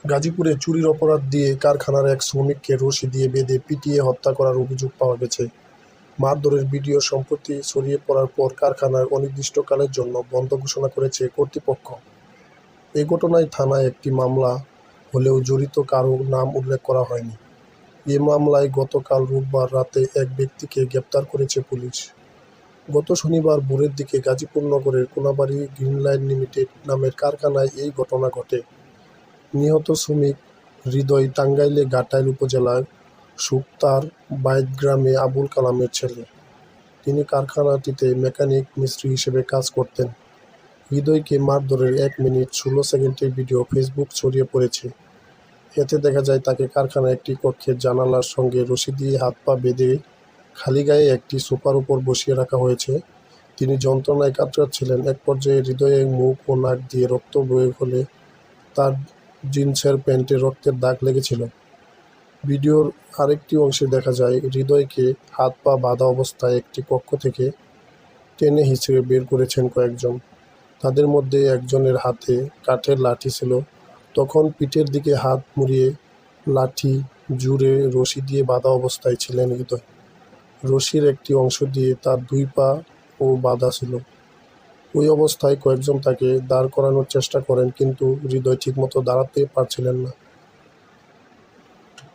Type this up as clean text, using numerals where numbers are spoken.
গাজীপুরে চুরির অপরাধ দিয়ে কারখানার এক শ্রমিককে রশি দিয়ে বেঁধে পিটিয়ে হত্যা করার অভিযোগ পাওয়া গেছে। মারধরের ভিডিও সম্প্রতি ছড়িয়ে পড়ার পর কারখানার অনির্দিষ্টকালের জন্য বন্ধ ঘোষণা করেছে কর্তৃপক্ষ। এ ঘটনায় থানায় একটি মামলা হলেও জড়িত কারো নাম উল্লেখ করা হয়নি। এ মামলায় গতকাল রোববার রাতে এক ব্যক্তিকে গ্রেপ্তার করেছে পুলিশ। গত শনিবার ভোরের দিকে গাজীপুর নগরের কোনাবাড়ী গ্রিনলাইন লিমিটেড নামের কারখানায় এই ঘটনা ঘটে। নিহত শ্রমিক হৃদয় টাঙ্গাইলে ঘাটাইল উপজেলার শুক্তার বাইত গ্রামে আবুল কালামের ছেলে। তিনি কারখানাটিতে মেকানিক মিস্ত্রি হিসেবে কাজ করতেন। হৃদয়কে মারধরের 1 মিনিট 16 সেকেন্ডের ভিডিও ফেসবুক ছড়িয়ে পড়েছে। এতে দেখা যায় তাকে কারখানার একটি কক্ষের জানালার সঙ্গে রশি দিয়ে হাত পা বেঁধে খালি গায়ে একটি সোফার উপর বসিয়ে রাখা হয়েছে। তিনি যন্ত্রণায় কাতরাচ্ছিলেন। এক পর্যায়ে হৃদয়ের মুখ ও নাক দিয়ে রক্ত বের হলে তার জিন্সের প্যান্টে রক্তের দাগ লেগেছিল। ভিডিওর আরেকটি অংশে দেখা যায় হৃদয়কে হাত পা বাঁধা অবস্থায় একটি কক্ষ থেকে টেনে হিঁচড়ে বের করেছেন কয়েকজন। তাদের মধ্যে একজনের হাতে কাঠের লাঠি ছিল। তখন পিঠের দিকে হাত মুড়িয়ে লাঠি জুড়ে রশি দিয়ে বাঁধা অবস্থায় ছিলেন হৃদয়। রশির একটি অংশ দিয়ে তার 2 পা ও বাঁধা ছিল। ওই অবস্থায় কয়েকজন তাকে দাঁড় করানোর চেষ্টা করেন, কিন্তু হৃদয় ঠিকমতো দাঁড়াতে পারছিলেন না।